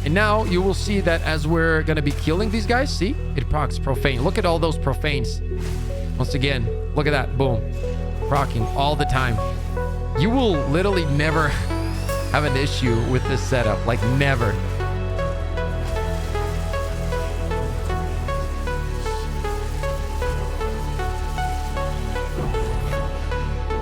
And now you will see that as we're going to be killing these guys, see, it procs profane. Look at all those profanes. Once again, look at that. Boom. Procking all the time. You will literally never have an issue with this setup. Like, never.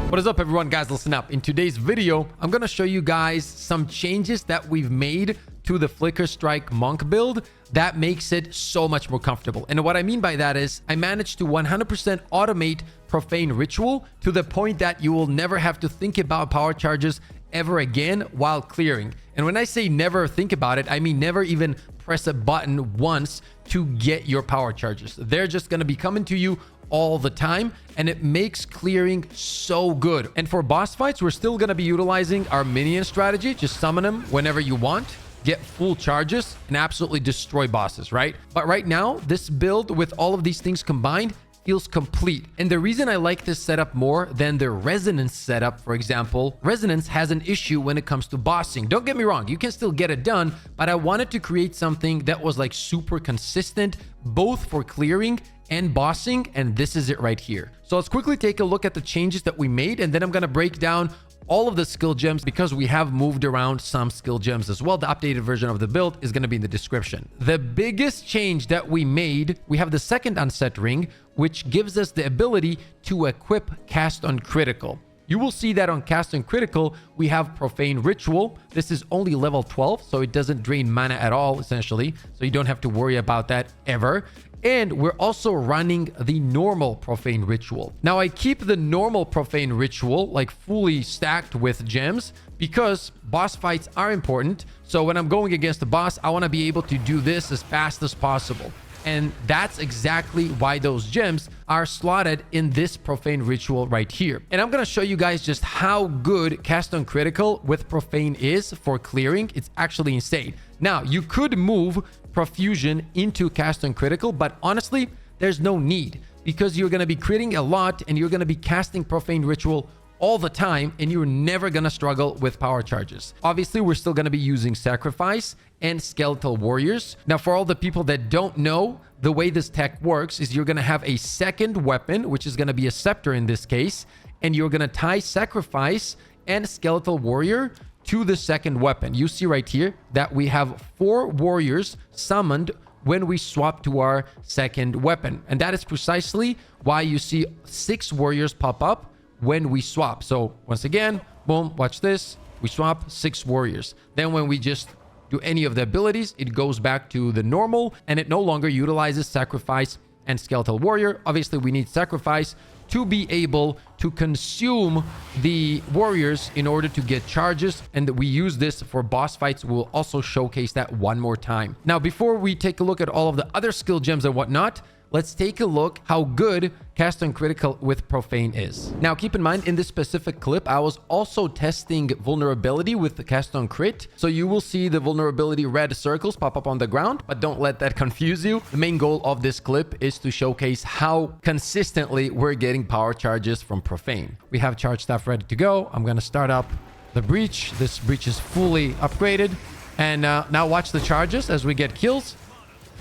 What is up, everyone? Guys, listen up. In today's video, I'm going to show you guys some changes that we've made to the Flicker Strike Monk build that makes it so much more comfortable. And what I mean by that is I managed to 100% automate Profane Ritual to the point that you will never have to think about power charges ever again while clearing. And when I say never think about it, I mean never even press a button once to get your power charges. They're just going to be coming to you all the time, and it makes clearing so good. And for boss fights, we're still going to be utilizing our minion strategy. Just summon them whenever you want, get full charges, and absolutely destroy bosses, right? But right now, this build with all of these things combined feels complete. And the reason I like this setup more than the Resonance setup, for example, Resonance has an issue when it comes to bossing. Don't get me wrong, you can still get it done, but I wanted to create something that was like super consistent, both for clearing and bossing, and this is it right here. So let's quickly take a look at the changes that we made, and then I'm going to break down all of the skill gems because we have moved around some skill gems as well. The updated version of the build is going to be in the description. The biggest change that we made, we have the second unset ring, which gives us the ability to equip Cast on Critical. You will see that on Cast on Critical, we have Profane Ritual. This is only level 12, so it doesn't drain mana at all, essentially. So you don't have to worry about that ever. And we're also running the normal Profane Ritual. Now, I keep the normal Profane Ritual like fully stacked with gems because boss fights are important. So when I'm going against the boss, I want to be able to do this as fast as possible. And that's exactly why those gems are slotted in this Profane Ritual right here. And I'm going to show you guys just how good Cast on Critical with Profane is for clearing. It's actually insane. Now, you could move Profusion into Cast on Critical, but honestly, there's no need because you're going to be critting a lot and you're going to be casting Profane Ritual all the time, and you're never going to struggle with power charges. Obviously, we're still going to be using Sacrifice and Skeletal Warriors. Now, for all the people that don't know, the way this tech works is you're going to have a second weapon, which is going to be a Scepter in this case, and you're going to tie Sacrifice and Skeletal Warrior to the second weapon. You see right here that we have 4 warriors summoned when we swap to our second weapon. And that is precisely why you see 6 warriors pop up when we swap. So once again, boom, watch this. We swap 6 warriors. Then when we just do any of the abilities, it goes back to the normal and it no longer utilizes Sacrifice and Skeletal Warrior. Obviously, we need Sacrifice to be able to consume the warriors in order to get charges, and we use this for boss fights. We'll also showcase that one more time. Now, before we take a look at all of the other skill gems and whatnot, let's take a look how good Cast on Critical with Profane is. Now, keep in mind, in this specific clip, I was also testing vulnerability with the Cast on Crit. So you will see the vulnerability red circles pop up on the ground, but don't let that confuse you. The main goal of this clip is to showcase how consistently we're getting power charges from Profane. We have charge staff ready to go. I'm going to start up the breach. This breach is fully upgraded. And now watch the charges as we get kills.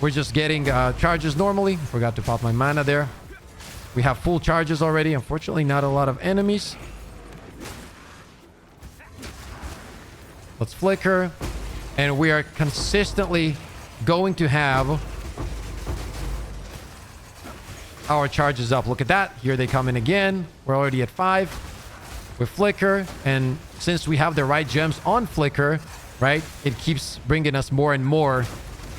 We're just getting charges normally. Forgot to pop my mana there. We have full charges already. Unfortunately, not a lot of enemies. Let's flicker. And we are consistently going to have our charges up. Look at that. Here they come in again. We're already at 5. We flicker. And since we have the right gems on flicker, right, it keeps bringing us more and more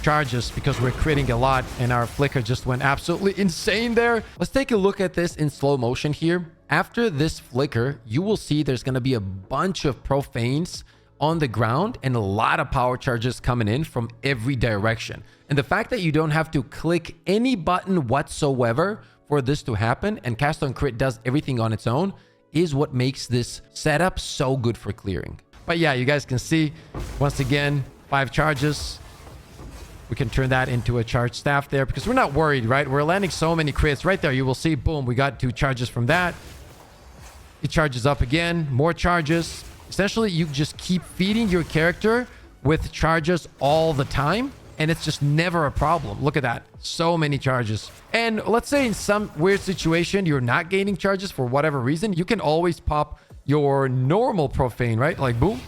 charges because we're critting a lot, and our flicker just went absolutely insane there. Let's take a look at this in slow motion here. After this flicker, you will see there's going to be a bunch of profanes on the ground and a lot of power charges coming in from every direction. And the fact that you don't have to click any button whatsoever for this to happen, and Cast on Crit does everything on its own, is what makes this setup so good for clearing. But yeah, you guys can see once again 5 charges. We can turn that into a charge staff there because we're not worried, right? We're landing so many crits right there. You will see, boom, we got 2 charges from that. It charges up again, more charges. Essentially, you just keep feeding your character with charges all the time, and it's just never a problem. Look at that. So many charges. And let's say in some weird situation, you're not gaining charges for whatever reason, you can always pop your normal profane, right? Like boom.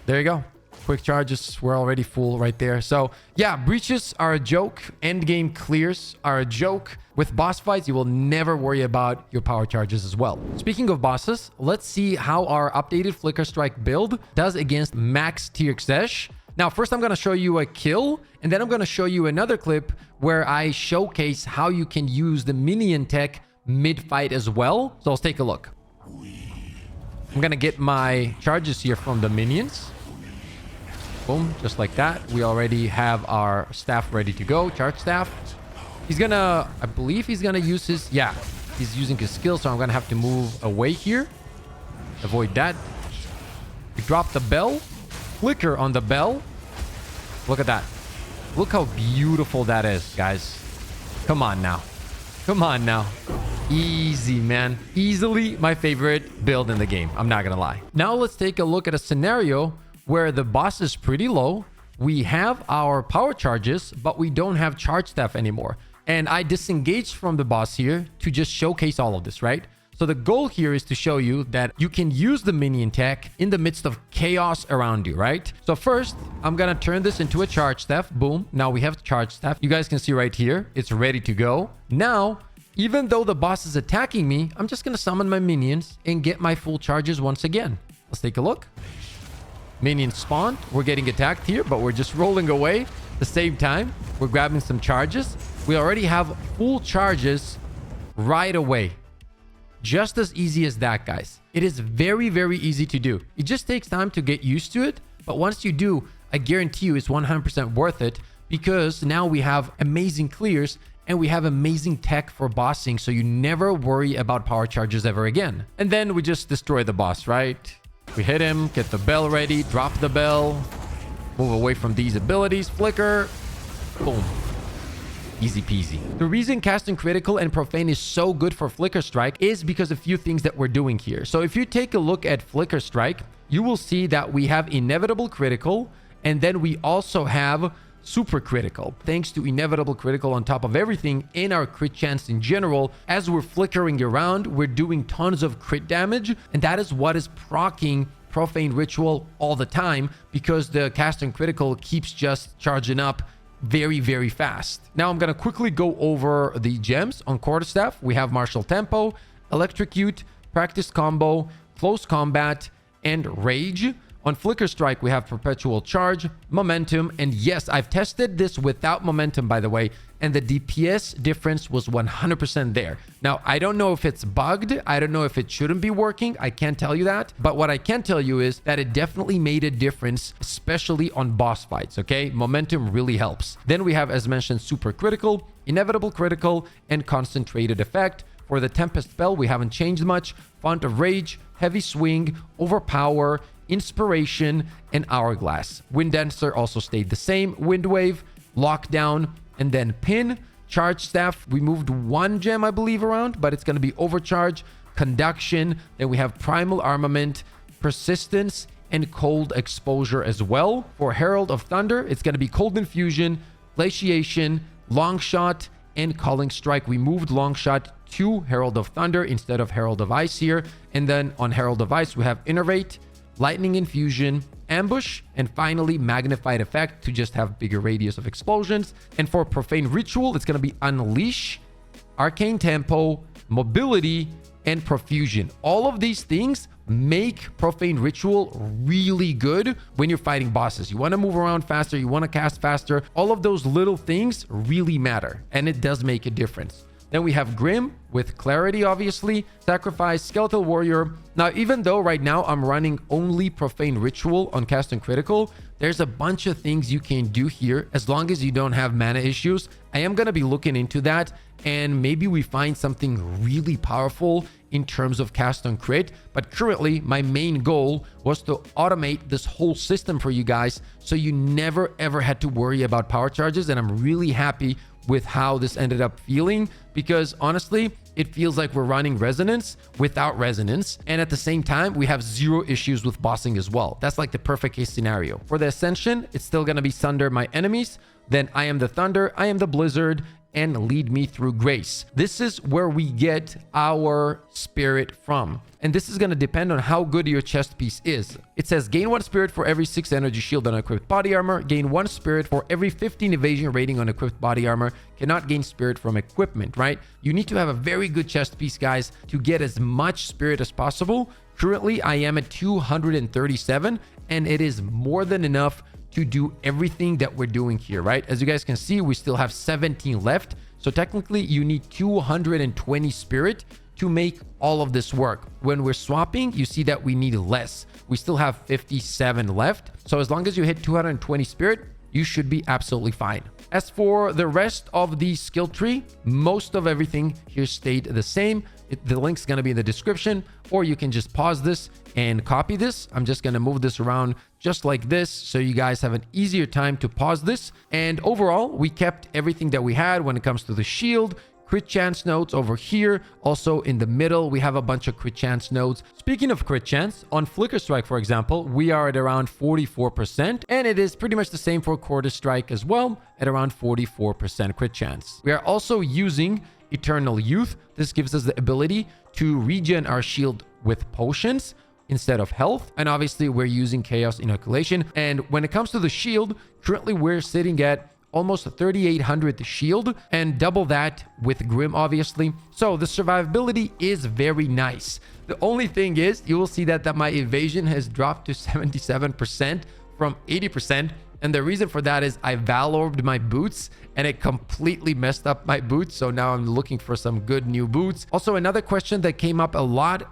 There you go. Quick charges. We're already full right there. So yeah, breaches are a joke. Endgame clears are a joke. With boss fights, you will never worry about your power charges as well. Speaking of bosses, let's see how our updated Flicker Strike build does against max tier XESHT. Now, first I'm going to show you a kill, and then I'm going to show you another clip where I showcase how you can use the minion tech mid-fight as well. So let's take a look. I'm going to get my charges here from the minions. Boom, just like that. We already have our staff ready to go, charge staff. He's going to, I believe he's going to use his, yeah, he's using his skill, so I'm going to have to move away here. Avoid that. We drop the bell. Flicker on the bell. Look at that. Look how beautiful that is, guys. Come on now. Come on now. Easy, man. Easily my favorite build in the game. I'm not gonna lie. Now let's take a look at a scenario where the boss is pretty low. We have our power charges, but we don't have charge staff anymore. And I disengaged from the boss here to just showcase all of this, right? So the goal here is to show you that you can use the minion tech in the midst of chaos around you, right? So first, I'm going to turn this into a charge staff. Boom. Now we have charge staff. You guys can see right here, it's ready to go. Now, even though the boss is attacking me, I'm just going to summon my minions and get my full charges once again. Let's take a look. Minions spawned. We're getting attacked here, but we're just rolling away at the same time. We're grabbing some charges. We already have full charges right away. Just as easy as that, guys. It is very, very easy to do. It just takes time to get used to it. But once you do, I guarantee you it's 100% worth it, because now we have amazing clears and we have amazing tech for bossing. So you never worry about power charges ever again. And then we just destroy the boss, right? We hit him, get the bell ready, drop the bell, move away from these abilities, flicker, boom. Easy peasy. The reason casting critical and profane is so good for Flicker Strike is because of a few things that we're doing here. So if you take a look at Flicker Strike, you will see that we have inevitable critical, and then we also have super critical. Thanks to inevitable critical on top of everything in our crit chance in general, as we're flickering around, we're doing tons of crit damage, and that is what is proccing profane ritual all the time, because the casting critical keeps just charging up very, very fast. Now I'm going to quickly go over the gems. On quarterstaff, we have martial tempo, electrocute, practice combo, close combat, and rage. On Flicker Strike, we have perpetual charge, momentum, and yes, I've tested this without momentum, by the way, and the DPS difference was 100% there. Now, I don't know if it's bugged. I don't know if it shouldn't be working. I can't tell you that. But what I can tell you is that it definitely made a difference, especially on boss fights, okay? Momentum really helps. Then we have, as mentioned, super critical, inevitable critical, and concentrated effect. For the Tempest spell, we haven't changed much. Font of Rage, Heavy Swing, Overpower, Inspiration, and Hourglass. Wind Dancer also stayed the same. Wind Wave, Lockdown, and then Pin. Charge Staff, we moved one gem, I believe, around, but it's going to be Overcharge, Conduction. Then we have Primal Armament, Persistence, and Cold Exposure as well. For Herald of Thunder, it's going to be Cold Infusion, Glaciation, Long Shot, and Calling Strike. We moved Long Shot to Herald of Thunder instead of Herald of Ice here. And then on Herald of Ice, we have Innervate, Lightning Infusion, Ambush, and finally Magnified Effect to just have bigger radius of explosions. And for Profane Ritual, it's going to be Unleash, Arcane Tempo, Mobility, and Profusion. All of these things make Profane Ritual really good when you're fighting bosses. You want to move around faster, you want to cast faster. All of those little things really matter, and it does make a difference. Then we have Grim with Clarity, obviously. Sacrifice, Skeletal Warrior. Now, even though right now I'm running only Profane Ritual on Cast and Critical, there's a bunch of things you can do here as long as you don't have mana issues. I am going to be looking into that, and maybe we find something really powerful in terms of cast on crit. But currently, my main goal was to automate this whole system for you guys so you never ever had to worry about power charges, and I'm really happy with how this ended up feeling, because honestly, it feels like we're running resonance without resonance. And at the same time, we have zero issues with bossing as well. That's like the perfect case scenario. For the Ascension, it's still going to be Sunder my enemies. Then I am the Thunder, I am the Blizzard, and lead me through grace. This is where we get our spirit from. And this is going to depend on how good your chest piece is. It says gain 1 spirit for every 6 energy shield on equipped body armor. Gain 1 spirit for every 15 evasion rating on equipped body armor. Cannot gain spirit from equipment, right? You need to have a very good chest piece, guys, to get as much spirit as possible. Currently, I am at 237, and it is more than enough to do everything that we're doing here, right? As you guys can see, we still have 17 left. So technically you need 220 spirit to make all of this work. When we're swapping, you see that we need less. We still have 57 left. So as long as you hit 220 spirit, you should be absolutely fine. As for the rest of the skill tree, most of everything here stayed the same. The link's going to be in the description, or you can just pause this and copy this. I'm just going to move this around just like this so you guys have an easier time to pause this. And overall, we kept everything that we had when it comes to the shield. Crit chance nodes over here. Also in the middle, we have a bunch of crit chance nodes. Speaking of crit chance, on Flicker Strike, for example, we are at around 44%. And it is pretty much the same for Quarter Strike as well, at around 44% crit chance. We are also using Eternal Youth. This gives us the ability to regen our shield with potions instead of health. And obviously, we're using Chaos Inoculation. And when it comes to the shield, currently we're sitting at almost 3,800 shield and double that with Grim, obviously. So the survivability is very nice. The only thing is, you will see that my evasion has dropped to 77% from 80%. And the reason for that is I Valorbed my boots and it completely messed up my boots. So now I'm looking for some good new boots. Also, another question that came up a lot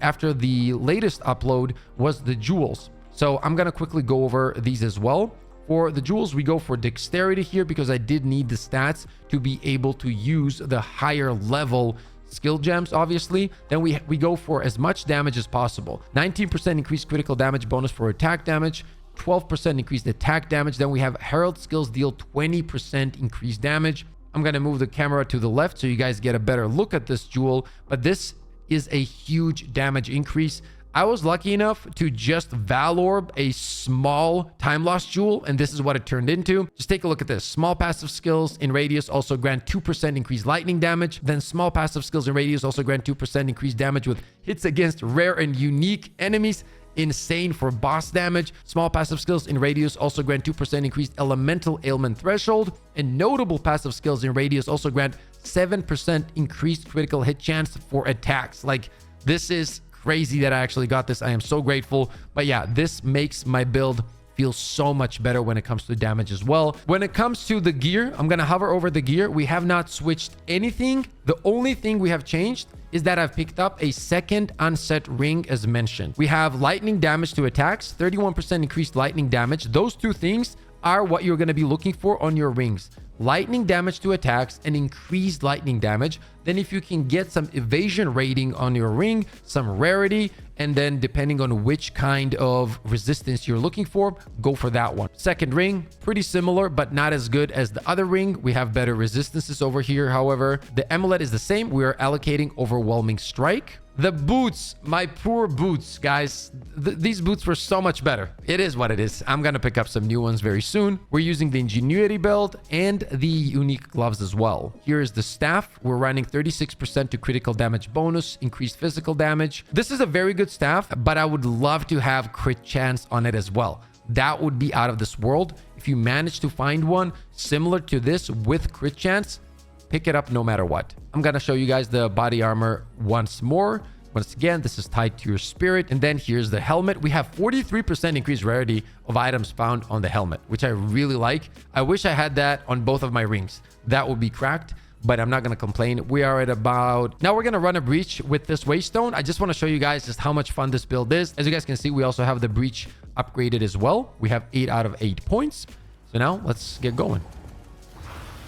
after the latest upload was the jewels. So I'm going to quickly go over these as well. For the jewels, we go for dexterity here because I did need the stats to be able to use the higher level skill gems, obviously. Then we go for as much damage as possible. 19% increased critical damage bonus for attack damage, 12% increased attack damage. Then we have Herald skills deal 20% increased damage. I'm going to move the camera to the left so you guys get a better look at this jewel, but this is a huge damage increase. I was lucky enough to just Valorb a small time loss jewel, and this is what it turned into. Just take a look at this. Small passive skills in radius also grant 2% increased lightning damage. Then small passive skills in radius also grant 2% increased damage with hits against rare and unique enemies. Insane for boss damage. Small passive skills in radius also grant 2% increased elemental ailment threshold. And notable passive skills in radius also grant 7% increased critical hit chance for attacks. Like, this is crazy that I actually got this. I am so grateful. But yeah, this makes my build feel so much better when it comes to damage as well. When it comes to the gear, I'm going to hover over the gear. We have not switched anything. The only thing we have changed is that I've picked up a second unset ring as mentioned. We have lightning damage to attacks, 31% increased lightning damage. Those two things are what you're going to be looking for on your rings. Lightning damage to attacks and increased lightning damage. Then if you can get some evasion rating on your ring, some rarity, and then depending on which kind of resistance you're looking for, go for that one. Second ring, pretty similar, but not as good as the other ring. We have better resistances over here. However, the amulet is the same. We are allocating overwhelming strike. The boots, my poor boots, guys. These boots were so much better. It is what it is. I'm going to pick up some new ones very soon. We're using the Ingenuity belt and the unique gloves as well. Here's the staff. We're running 36% to critical damage bonus, increased physical damage. This is a very good staff, but I would love to have crit chance on it as well. That would be out of this world. If you manage to find one similar to this with crit chance, pick it up no matter what. I'm going to show you guys the body armor once more. Once again, this is tied to your spirit. And then here's the helmet. We have 43% increased rarity of items found on the helmet, which I really like. I wish I had that on both of my rings. That would be cracked, but I'm not going to complain. We are at about... Now we're going to run a breach with this waystone. I just want to show you guys just how much fun this build is. As you guys can see, we also have the breach upgraded as well. We have 8 out of 8 points. So now let's get going.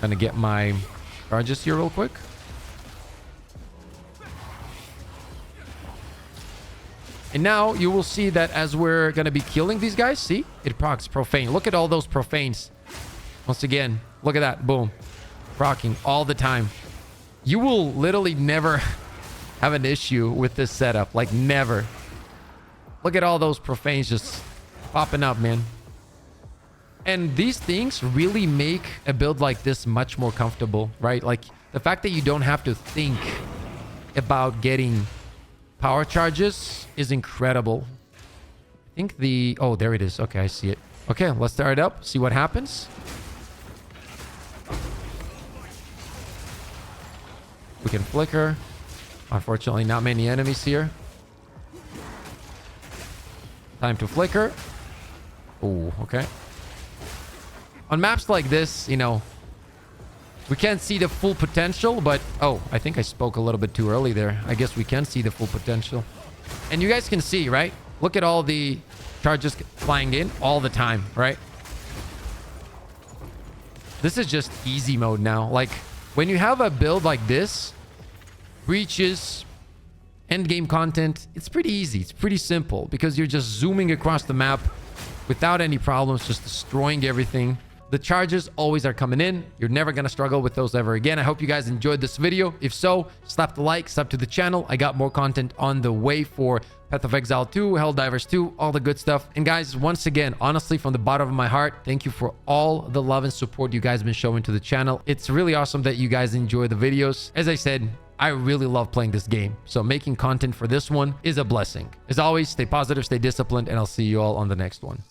I'm going to get my charges here real quick. And now you will see that as we're going to be killing these guys, see, it procs profane. Look at all those profanes. Once again, look at that. Boom. Procking all the time. You will literally never have an issue with this setup. Like, never. Look at all those profanes just popping up, man. And these things really make a build like this much more comfortable, right? Like, the fact that you don't have to think about getting power charges is incredible. I think the... Oh, there it is. Okay, I see it. Okay, let's start it up. See what happens. We can flicker. Unfortunately, not many enemies here. Time to flicker. Oh, okay. On maps like this, you know, we can't see the full potential, but... Oh, I think I spoke a little bit too early there. I guess we can see the full potential. And you guys can see, right? Look at all the charges flying in all the time, right? This is just easy mode now. Like, when you have a build like this, breaches, endgame content, it's pretty easy. It's pretty simple because you're just zooming across the map without any problems, just destroying everything. The charges always are coming in. You're never going to struggle with those ever again. I hope you guys enjoyed this video. If so, slap the like, sub to the channel. I got more content on the way for Path of Exile 2, Helldivers 2, all the good stuff. And guys, once again, honestly, from the bottom of my heart, thank you for all the love and support you guys have been showing to the channel. It's really awesome that you guys enjoy the videos. As I said, I really love playing this game. So making content for this one is a blessing. As always, stay positive, stay disciplined, and I'll see you all on the next one.